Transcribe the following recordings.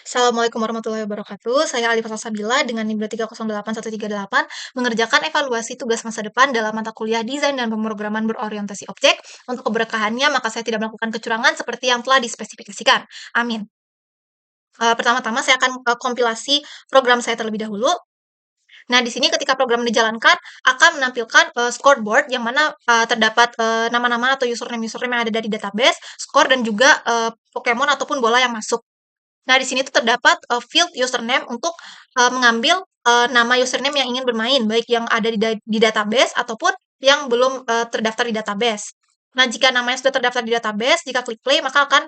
Assalamualaikum warahmatullahi wabarakatuh. Saya Alifah Salsabila dengan NIM 2308138 mengerjakan evaluasi tugas masa depan dalam mata kuliah Desain dan Pemrograman Berorientasi Objek. Untuk keberkahannya, maka saya tidak melakukan kecurangan seperti yang telah dispesifikasikan. Amin. Pertama-tama saya akan kompilasi program saya terlebih dahulu. Nah, di sini ketika program dijalankan akan menampilkan scoreboard yang mana terdapat nama-nama atau username-username yang ada dari database, skor dan juga Pokemon ataupun bola yang masuk. Nah, di sini tuh terdapat field username untuk mengambil nama username yang ingin bermain, baik yang ada di database ataupun yang belum terdaftar di database. Nah, jika namanya sudah terdaftar di database, jika klik play maka akan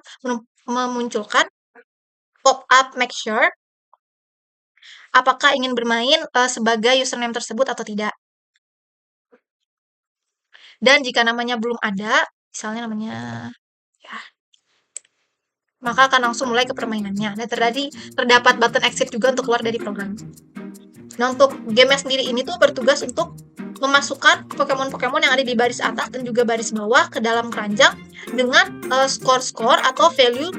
memunculkan pop-up make sure apakah ingin bermain sebagai username tersebut atau tidak. Dan jika namanya belum ada, misalnya namanya ya, maka akan langsung mulai ke permainannya. Dan terdapat button exit juga untuk keluar dari program. Nah, untuk game sendiri ini tuh bertugas untuk memasukkan Pokemon-Pokemon yang ada di baris atas dan juga baris bawah ke dalam keranjang dengan skor-skor atau value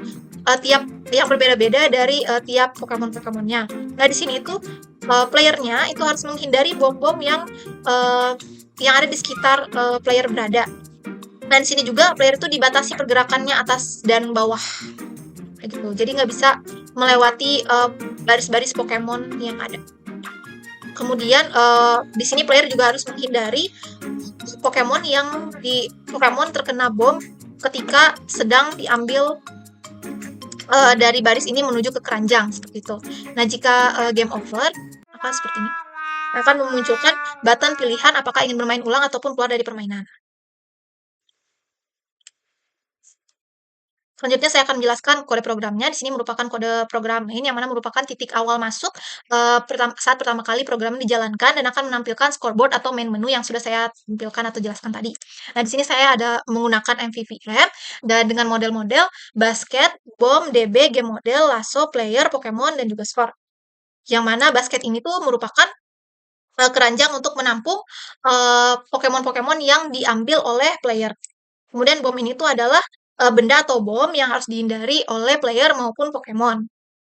tiap yang berbeda-beda dari tiap Pokemon-Pokemonnya. Nah, di sini itu playernya itu harus menghindari bom-bom yang ada di sekitar player berada. Nah, di sini juga player itu dibatasi pergerakannya atas dan bawah. Kayak gitu. Jadi nggak bisa melewati baris-baris Pokemon yang ada. Kemudian di sini player juga harus menghindari Pokemon terkena bom ketika sedang diambil dari baris ini menuju ke keranjang seperti itu. Nah, jika game over, maka seperti ini akan memunculkan button pilihan apakah ingin bermain ulang ataupun keluar dari permainan. Selanjutnya saya akan menjelaskan kode programnya. Di sini merupakan kode program ini yang mana merupakan titik awal masuk saat pertama kali program dijalankan dan akan menampilkan scoreboard atau main menu yang sudah saya tampilkan atau jelaskan tadi. Nah, di sini saya ada menggunakan MVVM dan dengan model-model basket, bom, DB, game model, lasso, player, Pokemon, dan juga skor. Yang mana basket ini tuh merupakan keranjang untuk menampung Pokemon-Pokemon yang diambil oleh player. Kemudian bom ini tuh adalah benda atau bom yang harus dihindari oleh player maupun Pokemon.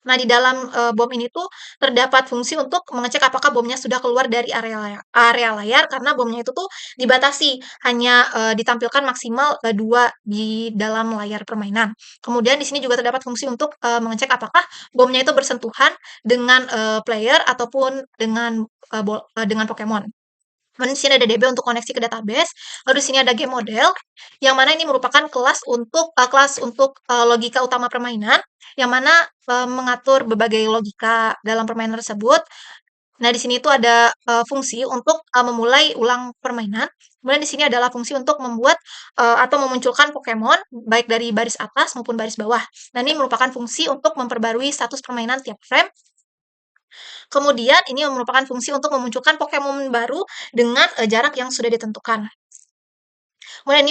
Nah, di dalam bom ini tuh terdapat fungsi untuk mengecek apakah bomnya sudah keluar dari area layar karena bomnya itu tuh dibatasi hanya ditampilkan maksimal 2 di dalam layar permainan. Kemudian di sini juga terdapat fungsi untuk mengecek apakah bomnya itu bersentuhan dengan player ataupun dengan Pokemon. Kemudian di sini ada DB untuk koneksi ke database. Lalu di sini ada game model, yang mana ini merupakan kelas untuk logika utama permainan, yang mana mengatur berbagai logika dalam permainan tersebut. Nah, di sini itu ada fungsi untuk memulai ulang permainan. Kemudian di sini adalah fungsi untuk membuat atau memunculkan Pokemon baik dari baris atas maupun baris bawah. Nah, ini merupakan fungsi untuk memperbarui status permainan tiap frame. Kemudian ini merupakan fungsi untuk memunculkan Pokemon baru dengan jarak yang sudah ditentukan. Kemudian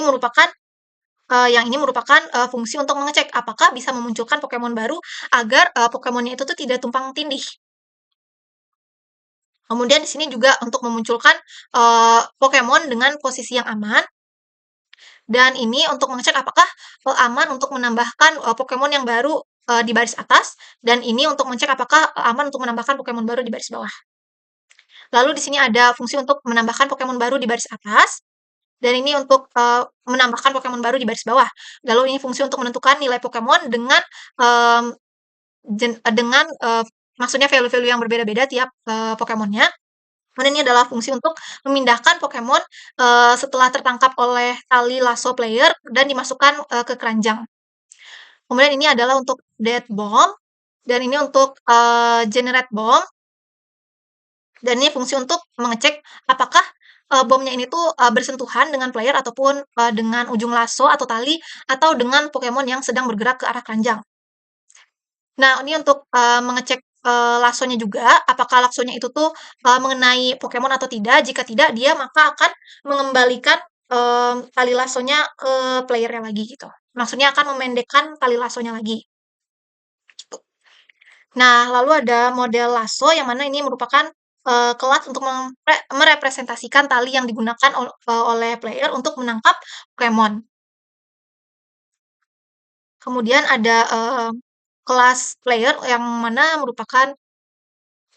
yang ini merupakan fungsi untuk mengecek apakah bisa memunculkan Pokemon baru agar Pokemonnya itu tuh tidak tumpang tindih. Kemudian di sini juga untuk memunculkan Pokemon dengan posisi yang aman. Dan ini untuk mengecek apakah aman untuk menambahkan Pokemon yang baru di baris atas. Dan ini untuk mengecek apakah aman untuk menambahkan Pokemon baru di baris bawah. Lalu di sini ada fungsi untuk menambahkan Pokemon baru di baris atas. Dan ini untuk menambahkan Pokemon baru di baris bawah. Lalu ini fungsi untuk menentukan nilai Pokemon dengan maksudnya value-value yang berbeda-beda tiap Pokemonnya. Kemudian ini adalah fungsi untuk memindahkan Pokemon setelah tertangkap oleh tali lasso player dan dimasukkan ke keranjang. Kemudian ini adalah untuk Death Bomb dan ini untuk Generate Bomb. Dan ini fungsi untuk mengecek apakah bomnya ini tuh bersentuhan dengan player ataupun dengan ujung lasso atau tali atau dengan Pokemon yang sedang bergerak ke arah keranjang. Nah, ini untuk mengecek lassonya juga, apakah lassonya itu tuh mengenai Pokemon atau tidak. Jika tidak, dia maka akan mengembalikan tali lassonya ke playernya lagi gitu. Maksudnya akan memendekkan tali lassonya lagi. Gitu. Nah, lalu ada model lasso yang mana ini merupakan kelas untuk merepresentasikan tali yang digunakan oleh player untuk menangkap Pokemon. Kemudian ada kelas player yang mana merupakan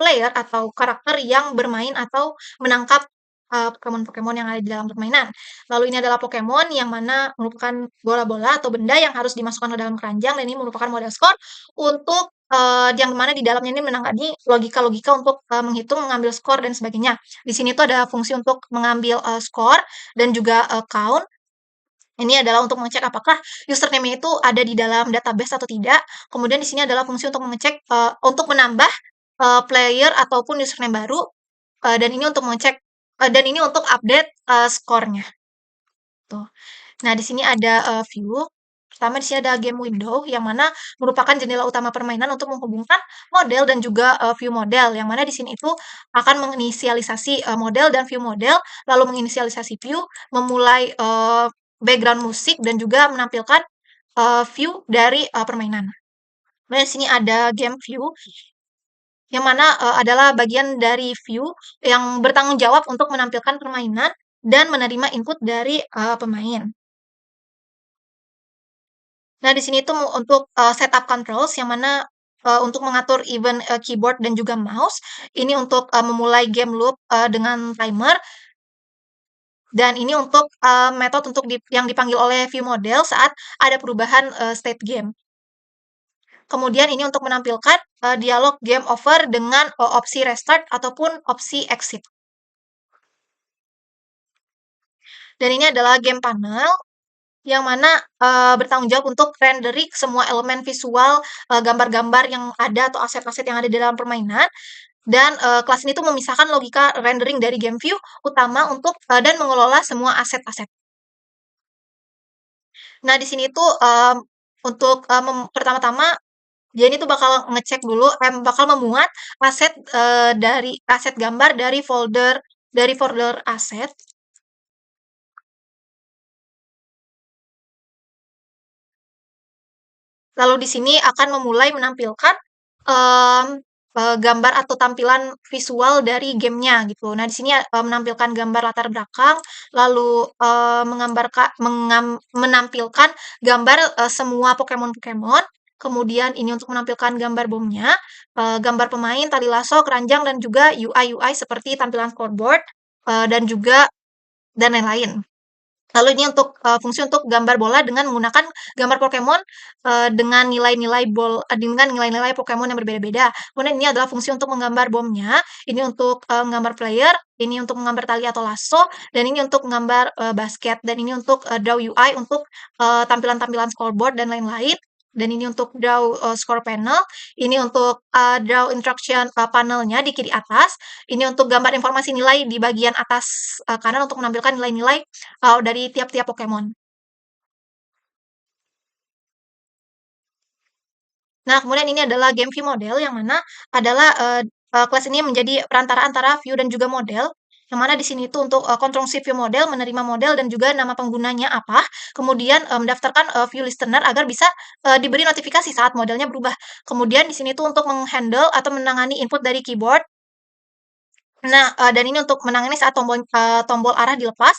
player atau karakter yang bermain atau menangkap, Pokemon-Pokemon yang ada di dalam permainan. Lalu ini adalah Pokemon yang mana merupakan bola-bola atau benda yang harus dimasukkan ke dalam keranjang dan ini merupakan model skor untuk, yang mana di dalamnya ini menangani logika-logika untuk, menghitung, mengambil skor dan sebagainya. Di sini tuh ada fungsi untuk mengambil, skor dan juga, count. Ini adalah untuk mengecek apakah username-nya itu ada di dalam database atau tidak. Kemudian di sini adalah fungsi untuk mengecek, untuk menambah, player ataupun username baru, dan ini untuk mengecek dan ini untuk update, skornya, tuh. Nah, di sini ada, view. Pertama di sini ada game window, yang mana merupakan jendela utama permainan untuk menghubungkan model dan juga, view model, yang mana di sini itu akan menginisialisasi, model dan view model, lalu menginisialisasi view, memulai, background musik dan juga menampilkan, view dari, permainan. Nah, di sini ada game view, yang mana, adalah bagian dari view yang bertanggung jawab untuk menampilkan permainan dan menerima input dari, pemain. Nah, di sini tuh untuk, setup controls yang mana, untuk mengatur event, keyboard dan juga mouse, ini untuk, memulai game loop, dengan timer, dan ini untuk, metode untuk yang dipanggil oleh view model saat ada perubahan, state game. Kemudian ini untuk menampilkan, dialog game over dengan, opsi restart ataupun opsi exit. Dan ini adalah game panel, yang mana, bertanggung jawab untuk rendering semua elemen visual, gambar-gambar yang ada atau aset-aset yang ada di dalam permainan, dan, kelas ini tuh memisahkan logika rendering dari game view utama untuk, dan mengelola semua aset-aset. Nah, di sini tuh, untuk, pertama-tama dia ini tuh bakal ngecek dulu, bakal memuat aset, dari aset gambar dari folder aset. Lalu di sini akan memulai menampilkan, mmm, gambar atau tampilan visual dari gamenya gitu. Nah, di sini, menampilkan gambar latar belakang, lalu, menampilkan gambar, semua Pokemon-Pokemon, kemudian ini untuk menampilkan gambar bomnya, gambar pemain, tali lasso, keranjang, dan juga UI-UI seperti tampilan scoreboard, dan juga dan lain-lain. Lalu ini untuk, fungsi untuk gambar bola dengan menggunakan gambar Pokemon, dengan nilai-nilai Pokemon yang berbeda-beda. Kemudian ini adalah fungsi untuk menggambar bomnya, ini untuk, menggambar player, ini untuk menggambar tali atau lasso, dan ini untuk menggambar, basket, dan ini untuk, draw UI untuk, tampilan-tampilan scoreboard dan lain-lain, dan ini untuk draw, score panel, ini untuk, draw instruction, panelnya di kiri atas, ini untuk gambar informasi nilai di bagian atas, kanan untuk menampilkan nilai-nilai dari tiap-tiap Pokemon. Nah, kemudian ini adalah game view model yang mana adalah, kelas ini menjadi perantara antara view dan juga model, yang mana di sini tuh untuk, kontrol si view model, menerima model dan juga nama penggunanya apa, kemudian, mendaftarkan, view listener agar bisa, diberi notifikasi saat modelnya berubah. Kemudian di sini tuh untuk menghandle atau menangani input dari keyboard. Nah, dan ini untuk menangani saat tombol arah dilepas,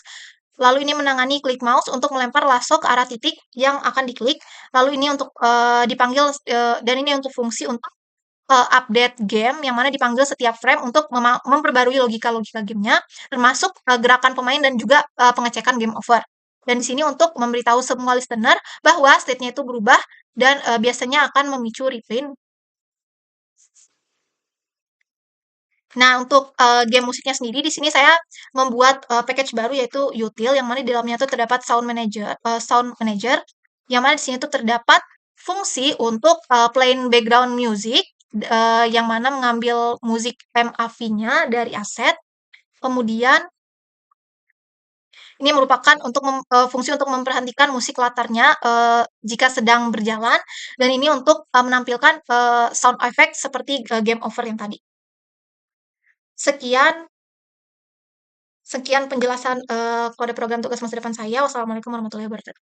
lalu ini menangani klik mouse untuk melempar lasso ke arah titik yang akan diklik, lalu ini untuk, dipanggil, dan ini untuk fungsi untuk, update game yang mana dipanggil setiap frame untuk memperbarui logika-logika gamenya, termasuk, gerakan pemain dan juga, pengecekan game over. Dan di sini untuk memberitahu semua listener bahwa state-nya itu berubah dan, biasanya akan memicu replay. Nah, untuk, game musiknya sendiri di sini saya membuat, package baru yaitu util yang mana di dalamnya tuh terdapat sound manager, yang mana di sini tuh terdapat fungsi untuk, playing background music, yang mana mengambil musik MAV-nya dari aset, kemudian ini merupakan untuk fungsi untuk memperhentikan musik latarnya, jika sedang berjalan, dan ini untuk, menampilkan, sound effect seperti, game over yang tadi. Sekian Sekian penjelasan, kode program tugas masa depan saya. Wassalamualaikum warahmatullahi wabarakatuh.